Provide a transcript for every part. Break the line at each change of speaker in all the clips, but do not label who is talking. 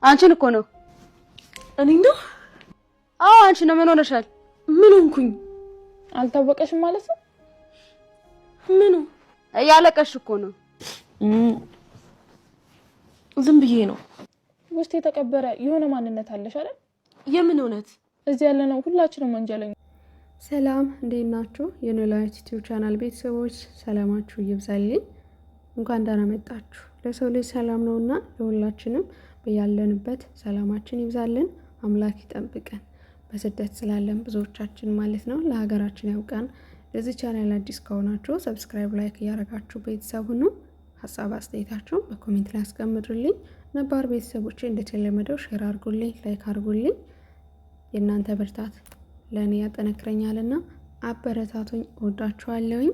አንቺን እኮ ነው።
እኔ ነው?
አዎ አንቺ ነው። ምን ሆነሻል?
ምን ሆንኩኝ?
አልታወቀሽም ማለት ነው?
ምኑ?
እያለቀሽ እኮ ነው።
ዝም ብዬ ነው።
ውስጥ የተቀበረ የሆነ ማንነት አለሽ አይደል?
የምን እውነት?
እዚህ ያለነው ሁላችንም ወንጀለኛ።
ሰላም እንዴት ናችሁ? የኖላዊ ዩቲዩብ ቻናል ቤተሰቦች ሰላማችሁ ይብዛልኝ። እንኳን ደህና መጣችሁ። ለሰው ልጅ ሰላም ነውና ለሁላችንም በያለንበት ሰላማችን ይብዛልን። አምላክ ይጠብቀን። በስደት ስላለን ብዙዎቻችን ማለት ነው ለሀገራችን ያውቃን። ለዚህ ቻናል አዲስ ከሆናችሁ ሰብስክራይብ፣ ላይክ እያደረጋችሁ ቤተሰብ ሁኑ። ሀሳብ አስተያየታችሁን በኮሜንት ላይ አስቀምጡልኝ። ነባር ቤተሰቦቼ እንደተለመደው ሼር አድርጉልኝ፣ ላይክ አድርጉልኝ። የእናንተ ብርታት ለእኔ ያጠነክረኛልና አበረታቱኝ። እወዳችኋለሁኝ።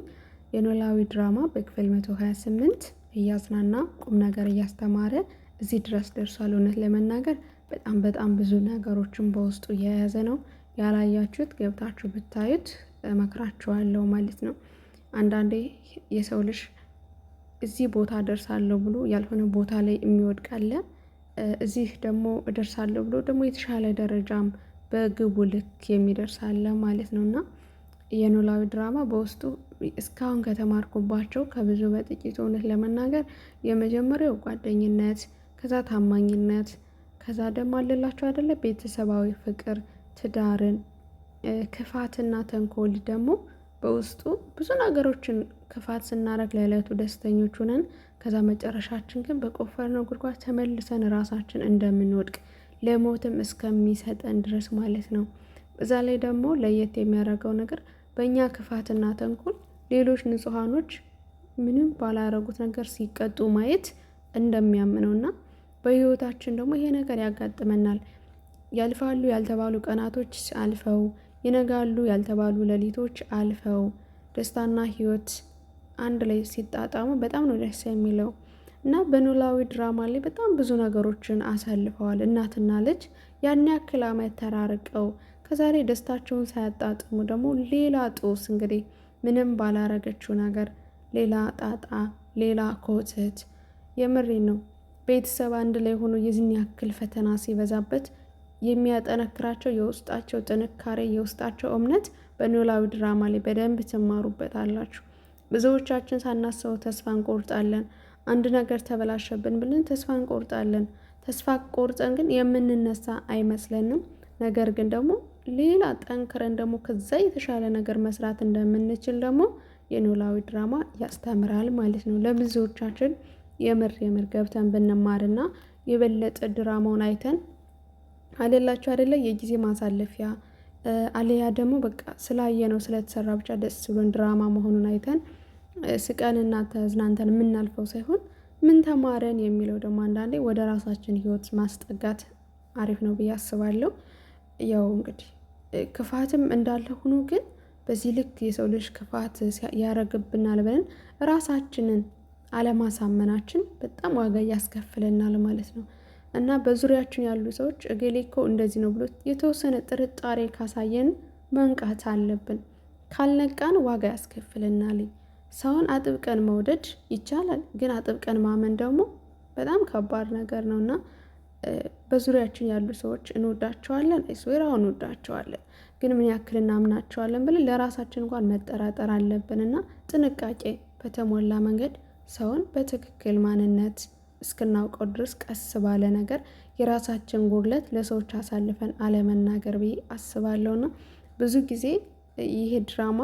የኖላዊ ድራማ በክፍል 128 እያዝናና ቁም ነገር እያስተማረ እዚህ ድረስ ደርሷል። እውነት ለመናገር በጣም ብዙ ነገሮችን በውስጡ የያዘ ነው። ያላያችሁት ገብታችሁ ብታዩት እመክራችኋለሁ ማለት ነው። አንዳንዴ የሰው ልጅ እዚህ ቦታ እደርሳለሁ ብሎ ያልሆነ ቦታ ላይ የሚወድቃለ፣ እዚህ ደግሞ እደርሳለሁ ብሎ ደግሞ የተሻለ ደረጃም በግቡ ልክ የሚደርሳለ ማለት ነውና የኖላዊ ድራማ በውስጡ እስካሁን ከተማርኩባቸው ከብዙ በጥቂቱ እውነት ለመናገር የመጀመሪያው ጓደኝነት፣ ከዛ ታማኝነት፣ ከዛ ደግሞ አለላችሁ አይደለ ቤተሰባዊ ፍቅር፣ ትዳርን፣ ክፋትና ተንኮል ደግሞ በውስጡ ብዙ ነገሮችን ክፋት ስናረግ ለዕለቱ ደስተኞች ሆነን ከዛ መጨረሻችን ግን በቆፈርነው ጉድጓድ ተመልሰን ራሳችን እንደምንወድቅ ለሞትም እስከሚሰጠን ድረስ ማለት ነው። በዛ ላይ ደግሞ ለየት የሚያደርገው ነገር በእኛ ክፋትና ተንኮል ሌሎች ንጹሃኖች ምንም ባላረጉት ነገር ሲቀጡ ማየት እንደሚያምነውና በህይወታችን ደግሞ ይሄ ነገር ያጋጥመናል። ያልፋሉ ያልተባሉ ቀናቶች አልፈው ይነጋሉ ያልተባሉ ሌሊቶች አልፈው ደስታና ህይወት አንድ ላይ ሲጣጣሙ በጣም ነው ደስ የሚለው እና በኖላዊ ድራማ ላይ በጣም ብዙ ነገሮችን አሳልፈዋል። እናትና ልጅ ያን ያክል ዓመት ተራርቀው ከዛሬ ደስታቸውን ሳያጣጥሙ ደግሞ ሌላ ጦስ እንግዲህ ምንም ባላረገችው ነገር ሌላ ጣጣ፣ ሌላ ኮተት። የምሬ ነው። ቤተሰብ አንድ ላይ ሆኖ የዚህን ያክል ፈተና ሲበዛበት የሚያጠነክራቸው የውስጣቸው ጥንካሬ፣ የውስጣቸው እምነት በኖላዊ ድራማ ላይ በደንብ ትማሩበት አላችሁ። ብዙዎቻችን ሳናስበው ተስፋ እንቆርጣለን። አንድ ነገር ተበላሸብን ብለን ተስፋ እንቆርጣለን። ተስፋ ቆርጠን ግን የምንነሳ አይመስለንም። ነገር ግን ደግሞ ሌላ ጠንክረን ደግሞ ከዛ የተሻለ ነገር መስራት እንደምንችል ደግሞ የኖላዊ ድራማ ያስተምራል ማለት ነው። ለብዙዎቻችን የምር ገብተን ብንማርና የበለጠ ድራማውን አይተን አለላችሁ አይደለ የጊዜ ማሳለፊያ አለያ ደግሞ በቃ ስላየነው ስለተሰራ ብቻ ደስ ብሎን ድራማ መሆኑን አይተን ስቀንና ተዝናንተን የምናልፈው ሳይሆን ምን ተማረን የሚለው ደግሞ አንዳንዴ ወደ ራሳችን ህይወት ማስጠጋት አሪፍ ነው ብዬ አስባለሁ። ያው እንግዲህ ክፋትም እንዳለ ሆኖ ግን በዚህ ልክ የሰው ልጅ ክፋት ያረግብናል ብለን ራሳችንን አለማሳመናችን በጣም ዋጋ ያስከፍለናል ማለት ነው። እና በዙሪያችን ያሉ ሰዎች እገሌ እኮ እንደዚህ ነው ብሎ የተወሰነ ጥርጣሬ ካሳየን መንቃት አለብን። ካልነቃን ዋጋ ያስከፍለናል። ሰውን አጥብቀን መውደድ ይቻላል፣ ግን አጥብቀን ማመን ደግሞ በጣም ከባድ ነገር ነውና በዙሪያችን ያሉ ሰዎች እንወዳቸዋለን፣ አይስዌራ እንወዳቸዋለን፣ ግን ምን ያክል እናምናቸዋለን ብለን ለራሳችን እንኳን መጠራጠር አለብንና ጥንቃቄ በተሞላ መንገድ ሰውን በትክክል ማንነት እስክናውቀው ድረስ ቀስ ባለ ነገር የራሳችን ጉድለት ለሰዎች አሳልፈን አለመናገር ብዬ አስባለሁና ብዙ ጊዜ ይሄ ድራማ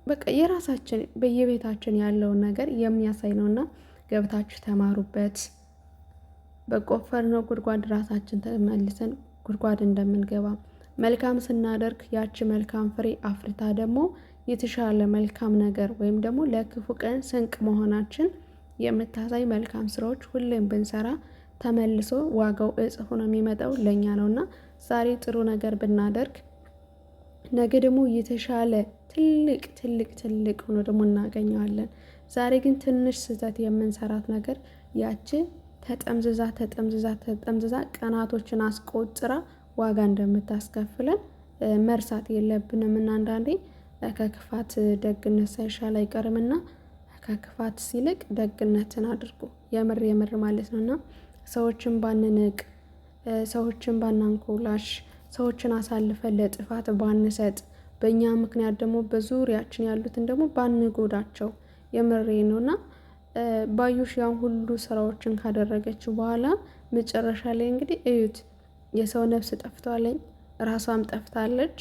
በቃ የራሳችን በየቤታችን ያለውን ነገር የሚያሳይ ነውና ገብታችሁ ተማሩበት። በቆፈርነው ጉድጓድ ራሳችን ተመልሰን ጉድጓድ እንደምንገባ መልካም ስናደርግ ያቺ መልካም ፍሬ አፍርታ ደግሞ የተሻለ መልካም ነገር ወይም ደግሞ ለክፉ ቀን ስንቅ መሆናችን የምታሳይ መልካም ስራዎች ሁሌም ብንሰራ ተመልሶ ዋጋው እጥፍ ሆኖ የሚመጣው ለኛ ነውና ዛሬ ጥሩ ነገር ብናደርግ ነገ ደግሞ የተሻለ ትልቅ ሆኖ ደግሞ እናገኘዋለን። ዛሬ ግን ትንሽ ስህተት የምንሰራት ነገር ያቺ ተጠምዝዛ ቀናቶችን አስቆጥራ ዋጋ እንደምታስከፍለን መርሳት የለብንም። እና አንዳንዴ ከክፋት ደግነት ሳይሻል አይቀርምና ከክፋት ሲልቅ ደግነትን አድርጉ። የምር ማለት ነውና ሰዎችን ባንንቅ፣ ሰዎችን ባናንኮላሽ፣ ሰዎችን አሳልፈን ለጥፋት ባንሰጥ፣ በእኛ ምክንያት ደግሞ በዙሪያችን ያሉትን ደግሞ ባንጎዳቸው የምሬ ነውና ባዩሽ ያን ሁሉ ስራዎችን ካደረገች በኋላ መጨረሻ ላይ እንግዲህ እዩት፣ የሰው ነፍስ ጠፍቷለኝ፣ ራሷም ጠፍታለች።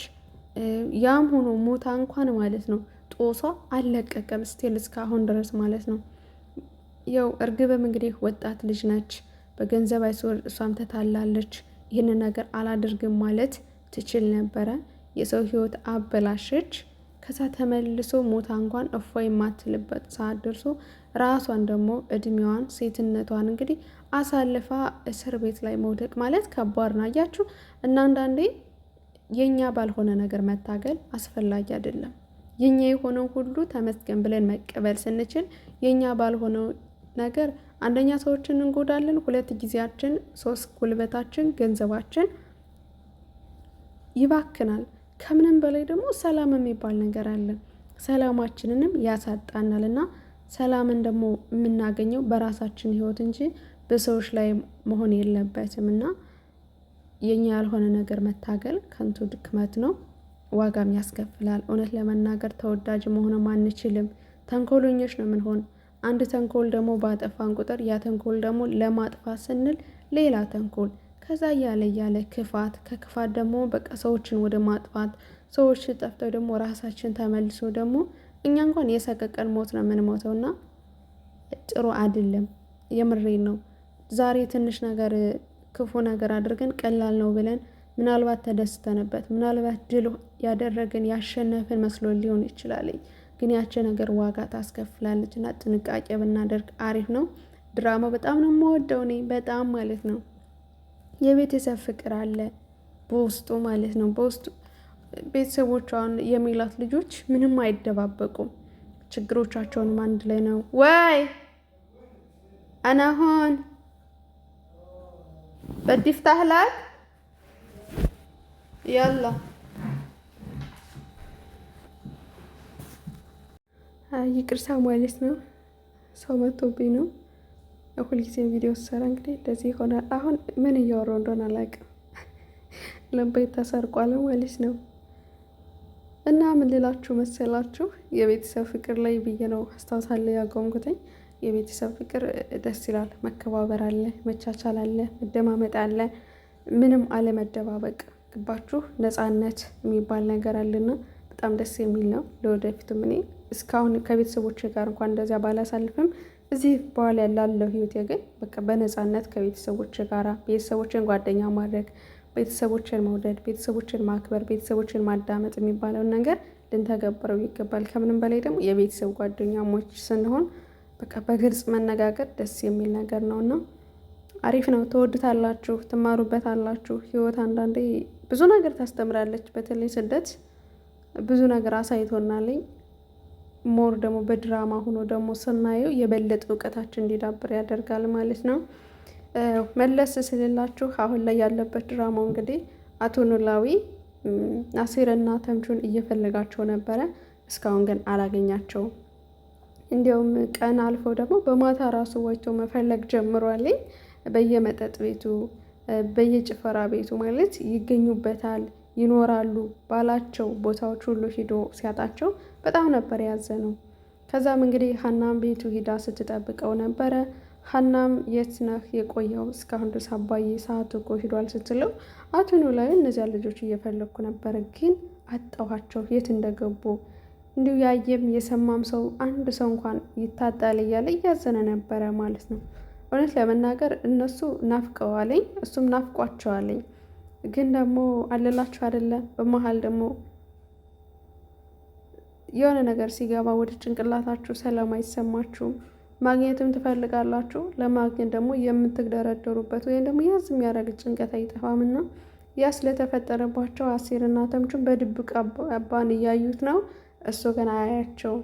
ያም ሆኖ ሞታ እንኳን ማለት ነው ጦሷ አልለቀቀም ስቲል እስካሁን ድረስ ማለት ነው። ያው እርግብም እንግዲህ ወጣት ልጅ ነች፣ በገንዘብ አይሶር እሷም ተታላለች። ይህንን ነገር አላደርግም ማለት ትችል ነበረ። የሰው ህይወት አበላሸች። ከዛ ተመልሶ ሞታ እንኳን እፎይ የማትልበት ሰዓት ደርሶ ራሷን ደግሞ እድሜዋን ሴትነቷን እንግዲህ አሳልፋ እስር ቤት ላይ መውደቅ ማለት ከባድ ነው። አያችሁ እና አንዳንዴ የኛ ባልሆነ ነገር መታገል አስፈላጊ አይደለም። የኛ የሆነው ሁሉ ተመስገን ብለን መቀበል ስንችል የኛ ባልሆነው ነገር አንደኛ ሰዎችን እንጎዳለን፣ ሁለት ጊዜያችን፣ ሶስት ጉልበታችን፣ ገንዘባችን ይባክናል። ከምንም በላይ ደግሞ ሰላም የሚባል ነገር አለ። ሰላማችንንም ያሳጣናል እና ሰላምን ደግሞ የምናገኘው በራሳችን ህይወት እንጂ በሰዎች ላይ መሆን የለበትም እና የኛ ያልሆነ ነገር መታገል ከንቱ ድክመት ነው፣ ዋጋም ያስከፍላል። እውነት ለመናገር ተወዳጅ መሆንም አንችልም። ተንኮለኞች ነው የምንሆን። አንድ ተንኮል ደግሞ ባጠፋን ቁጥር ያ ተንኮል ደግሞ ለማጥፋት ስንል ሌላ ተንኮል፣ ከዛ እያለ ክፋት፣ ከክፋት ደግሞ በቃ ሰዎችን ወደ ማጥፋት፣ ሰዎች ጠፍተው ደግሞ ራሳችን ተመልሶ ደግሞ እኛ እንኳን የሰቀቀን ሞት ነው የምንሞተው እና ጥሩ አይደለም። የምሬን ነው። ዛሬ ትንሽ ነገር ክፉ ነገር አድርገን ቀላል ነው ብለን ምናልባት ተደስተንበት ምናልባት ድል ያደረግን ያሸነፍን መስሎ ሊሆን ይችላል። ግን ያቺ ነገር ዋጋ ታስከፍላለች እና ጥንቃቄ ብናደርግ አሪፍ ነው። ድራማው በጣም ነው የምወደው እኔ በጣም ማለት ነው። የቤተሰብ ፍቅር አለ በውስጡ ማለት ነው። በውስጡ ቤተሰቦቿን የሚላት ልጆች ምንም አይደባበቁም። ችግሮቻቸውንም አንድ ላይ ነው ወይ አናሆን በዲፍታህ ላይ ያላ ይቅርታ ማለት ነው። ሰው መጥቶብኝ ነው። ሁልጊዜ ቪዲዮ ሰራ እንግዲህ እንደዚህ ይሆናል። አሁን ምን እያወራሁ እንደሆነ አላውቅም። ለቤት ተሰርቋል ማለት ነው። እና ምን ልላችሁ መሰላችሁ የቤተሰብ ፍቅር ላይ ብዬ ነው አስታውሳለሁ ያቆምኩትኝ። የቤተሰብ ፍቅር ደስ ይላል። መከባበር አለ፣ መቻቻል አለ፣ መደማመጥ አለ፣ ምንም አለመደባበቅ። ግባችሁ ነፃነት የሚባል ነገር አለና በጣም ደስ የሚል ነው። ለወደፊቱም እኔ እስካሁን ከቤተሰቦች ጋር እንኳን እንደዚያ ባላሳልፍም እዚህ በኋላ ያለው ህይወቴ ግን በቃ በነፃነት ከቤተሰቦች ጋር ቤተሰቦችን ጓደኛ ማድረግ፣ ቤተሰቦችን መውደድ፣ ቤተሰቦችን ማክበር፣ ቤተሰቦችን ማዳመጥ የሚባለውን ነገር ልንተገብረው ይገባል። ከምንም በላይ ደግሞ የቤተሰብ ጓደኛሞች ስንሆን በቃ በግልጽ መነጋገር ደስ የሚል ነገር ነውና አሪፍ ነው። ትወዱታላችሁ፣ ትማሩበታላችሁ። ህይወት አንዳንዴ ብዙ ነገር ታስተምራለች። በተለይ ስደት ብዙ ነገር አሳይቶናለኝ። ሞር ደግሞ በድራማ ሆኖ ደግሞ ስናየው የበለጠ እውቀታችን እንዲዳብር ያደርጋል ማለት ነው። መለስ ስልላችሁ አሁን ላይ ያለበት ድራማው እንግዲህ አቶ ኖላዊ አሴርና ተምቹን እየፈለጋቸው ነበረ። እስካሁን ግን አላገኛቸውም። እንዲያውም ቀን አልፎ ደግሞ በማታ ራሱ ወጥቶ መፈለግ ጀምሯል። በየመጠጥ ቤቱ በየጭፈራ ቤቱ ማለት ይገኙበታል፣ ይኖራሉ ባላቸው ቦታዎች ሁሉ ሂዶ ሲያጣቸው በጣም ነበር ያዘነው። ከዛም እንግዲህ ሀናም ቤቱ ሂዳ ስትጠብቀው ነበረ። ሀናም የት ነህ የቆየው እስካሁን ድረስ አባዬ ሰዓቱ እኮ ሂዷል ስትለው አቶ ኖላዊ እነዚያ ልጆች እየፈለግኩ ነበረ ግን አጣኋቸው የት እንደገቡ። እንዲሁ ያየም የሰማም ሰው አንድ ሰው እንኳን ይታጣል እያለ እያዘነ ነበረ ማለት ነው። እውነት ለመናገር እነሱ ናፍቀዋለኝ፣ እሱም ናፍቋቸዋለኝ። ግን ደግሞ አለላችሁ አይደለ በመሀል ደግሞ የሆነ ነገር ሲገባ ወደ ጭንቅላታችሁ ሰላም አይሰማችሁም። ማግኘትም ትፈልጋላችሁ። ለማግኘት ደግሞ የምትደረደሩበት ወይም ደግሞ ያዝ የሚያደርግ ጭንቀት አይጠፋምና ያ ስለተፈጠረባቸው አሴርና ተምቹን በድብቅ አባን እያዩት ነው። እሱ ግን አያያቸው።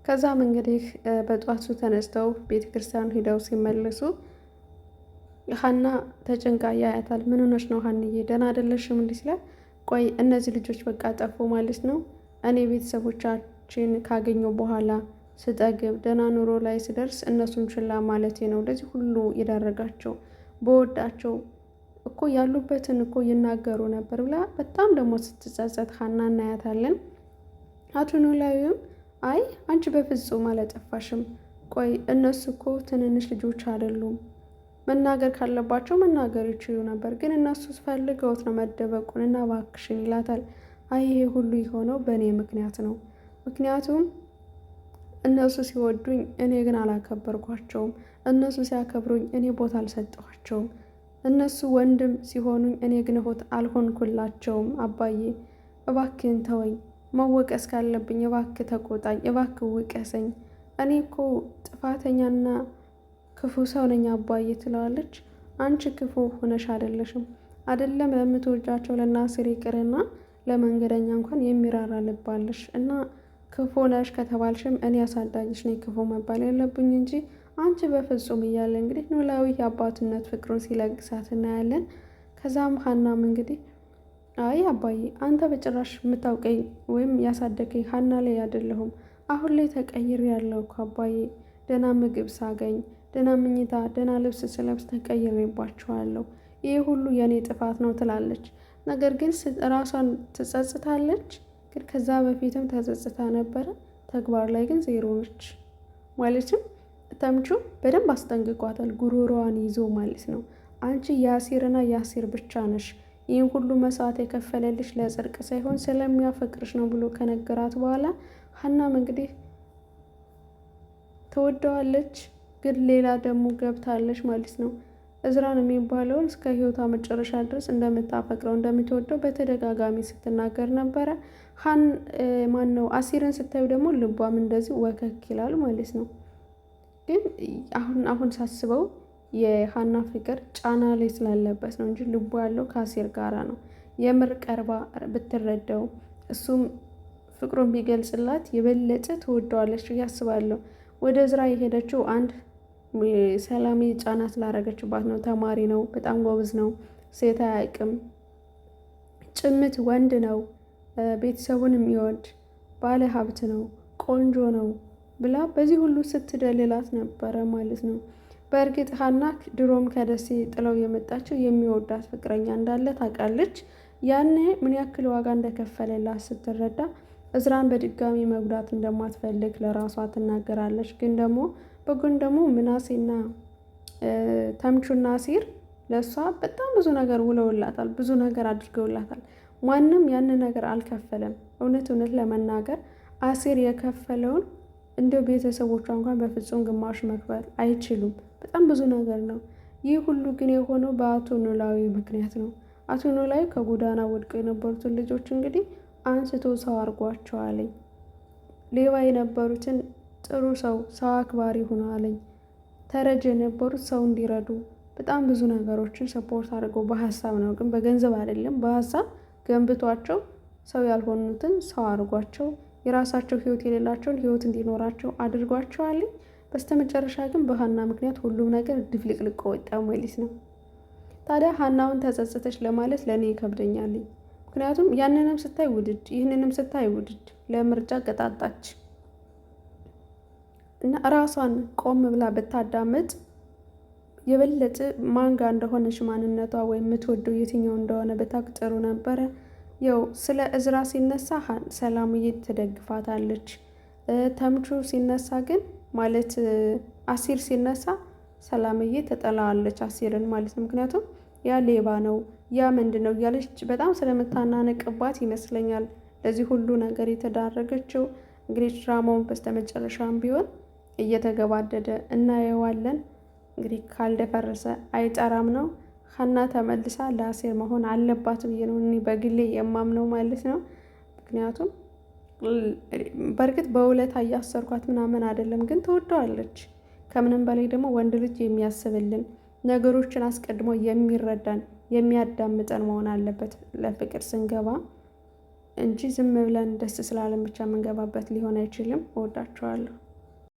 ከዛም እንግዲህ በጧቱ ተነስተው ቤተክርስቲያን ሂደው ሲመለሱ ሀና ተጨንቃ ያያታል። ምን ሆነሽ ነው ሀንዬ ደህና አይደለሽም እንዲህ ሲላት፣ ቆይ እነዚህ ልጆች በቃ ጠፉ ማለት ነው። እኔ ቤተሰቦቻችን ካገኘው በኋላ ስጠግብ ደህና ኑሮ ላይ ስደርስ እነሱን ችላ ማለቴ ነው ለዚህ ሁሉ የዳረጋቸው። በወዳቸው እኮ ያሉበትን እኮ ይናገሩ ነበር ብላ በጣም ደግሞ ስትጸጸት ሀና እናያታለን። አቶ ኖላዊም አይ አንቺ በፍጹም አላጠፋሽም። ቆይ እነሱ እኮ ትንንሽ ልጆች አይደሉም። መናገር ካለባቸው መናገር ይችሉ ነበር፣ ግን እነሱ ፈልገውት ነው መደበቁን እና እባክሽን ይላታል። አይ ይሄ ሁሉ የሆነው በእኔ ምክንያት ነው። ምክንያቱም እነሱ ሲወዱኝ እኔ ግን አላከበርኳቸውም። እነሱ ሲያከብሩኝ እኔ ቦታ አልሰጠኋቸውም። እነሱ ወንድም ሲሆኑኝ እኔ ግን እህት አልሆንኩላቸውም። አባዬ እባክህን ተወኝ። መወቀስ ካለብኝ እባክህ ተቆጣኝ፣ እባክህ ውቀሰኝ። እኔ እኮ ጥፋተኛና ክፉ ሰው ነኝ አባዬ ትለዋለች። አንቺ ክፉ ሆነሽ አይደለሽም። አይደለም ለምትወጃቸው ለናሲር ይቅርና ለመንገደኛ እንኳን የሚራራ ልብ አለሽ እና ክፉ ነሽ ከተባልሽም እኔ አሳዳጊሽ ነኝ ክፉ መባል ያለብኝ እንጂ አንቺ በፍጹም እያለ እንግዲህ ኖላዊ የአባትነት ፍቅሩን ሲለግሳት እናያለን። ከዛም ሀናም እንግዲህ አይ አባዬ አንተ በጭራሽ የምታውቀኝ ወይም ያሳደገኝ ሀና ላይ አይደለሁም። አሁን ላይ ተቀይሬ ያለው እኮ አባዬ ደህና ምግብ ሳገኝ፣ ደህና ምኝታ፣ ደህና ልብስ ስለብስ ተቀይሬባችኋለሁ። ይህ ሁሉ የእኔ ጥፋት ነው ትላለች። ነገር ግን ራሷን ትጸጽታለች። ግን ከዛ በፊትም ተጸጽታ ነበረ። ተግባር ላይ ግን ዜሮ ነች። ማለትም ተምቹ በደንብ አስጠንቅቋታል፣ ጉሮሮዋን ይዞ ማለት ነው። አንቺ ያሲርና ያሲር ብቻ ነሽ። ይህን ሁሉ መስዋዕት የከፈለልሽ ለጽድቅ ሳይሆን ስለሚያፈቅርሽ ነው ብሎ ከነገራት በኋላ ሀናም እንግዲህ ትወደዋለች፣ ግን ሌላ ደግሞ ገብታለች ማለት ነው። እዝራን የሚባለውን እስከ ህይወቷ መጨረሻ ድረስ እንደምታፈቅረው እንደምትወደው በተደጋጋሚ ስትናገር ነበረ። ማነው አሲርን ስታዩ ደግሞ ልቧም እንደዚህ ወከክ ይላል ማለት ነው። ግን አሁን ሳስበው የሀና ፍቅር ጫና ላይ ስላለበት ነው እንጂ ልቧ ያለው ከአሲር ጋራ ነው። የምር ቀርባ ብትረዳው እሱም ፍቅሩን ቢገልጽላት የበለጠ ትወደዋለች እያስባለሁ። ወደ እዝራ የሄደችው አንድ ሰላሜ ጫና ስላረገችባት ነው። ተማሪ ነው፣ በጣም ጎበዝ ነው፣ ሴት አያውቅም፣ ጭምት ወንድ ነው፣ ቤተሰቡን የሚወድ ባለ ሀብት ነው፣ ቆንጆ ነው ብላ በዚህ ሁሉ ስትደልላት ነበረ ማለት ነው። በእርግጥ ሀና ድሮም ከደሴ ጥለው የመጣችው የሚወዳት ፍቅረኛ እንዳለ ታውቃለች። ያኔ ምን ያክል ዋጋ እንደከፈለላት ስትረዳ እዝራን በድጋሚ መጉዳት እንደማትፈልግ ለራሷ ትናገራለች። ግን ደግሞ በጎን ደግሞ ምናሴና ተምቹና አሲር ለእሷ በጣም ብዙ ነገር ውለውላታል፣ ብዙ ነገር አድርገውላታል። ማንም ያንን ነገር አልከፈለም። እውነት ለመናገር አሲር የከፈለውን እንደ ቤተሰቦቿ እንኳን በፍጹም ግማሽ መክፈል አይችሉም። በጣም ብዙ ነገር ነው። ይህ ሁሉ ግን የሆነው በአቶ ኖላዊ ምክንያት ነው። አቶ ኖላዊ ከጎዳና ወድቀው የነበሩትን ልጆች እንግዲህ አንስቶ ሰው አድርጓቸዋለኝ። ሌባ የነበሩትን ጥሩ ሰው አክባሪ ሆነዋለኝ። ተረጅ የነበሩት ሰው እንዲረዱ በጣም ብዙ ነገሮችን ሰፖርት አድርገው በሀሳብ ነው፣ ግን በገንዘብ አይደለም፣ በሀሳብ ገንብቷቸው ሰው ያልሆኑትን ሰው አድርጓቸው የራሳቸው ህይወት የሌላቸውን ህይወት እንዲኖራቸው አድርጓቸዋለኝ። በስተመጨረሻ ግን በሀና ምክንያት ሁሉም ነገር ድፍልቅልቅ ወጣ ማለት ነው። ታዲያ ሀናውን ተጸጸተች ለማለት ለእኔ ይከብደኛልኝ። ምክንያቱም ያንንም ስታይ ውድድ ይህንንም ስታይ ውድድ ለምርጫ ቀጣጣች እና ራሷን ቆም ብላ ብታዳምጥ የበለጠ ማንጋ እንደሆነች ማንነቷ ወይም የምትወደው የትኛው እንደሆነ ብታውቅ ጥሩ ነበረ። ያው ስለ እዝራ ሲነሳ ሰላምዬ ትደግፋታለች። ተምቹ ሲነሳ ግን ማለት አሲር ሲነሳ ሰላምዬ ተጠላዋለች አሲርን ማለት ነው። ምክንያቱም ያ ሌባ ነው ያ ምንድን ነው እያለች በጣም ስለምታናነቅባት ይመስለኛል ለዚህ ሁሉ ነገር የተዳረገችው። እንግዲህ ድራማውን በስተመጨረሻም ቢሆን እየተገባደደ እናየዋለን። እንግዲህ ካልደፈረሰ አይጠራም ነው። ሀና ተመልሳ ለአሲር መሆን አለባት ብዬ ነው እኔ በግሌ የማምነው ማለት ነው። ምክንያቱም በእርግጥ በውለታ እያሰርኳት ምናምን አይደለም፣ ግን ትወደዋለች። ከምንም በላይ ደግሞ ወንድ ልጅ የሚያስብልን ነገሮችን አስቀድሞ የሚረዳን የሚያዳምጠን መሆን አለበት ለፍቅር ስንገባ እንጂ ዝም ብለን ደስ ስላለን ብቻ የምንገባበት ሊሆን አይችልም። እወዳቸዋለሁ።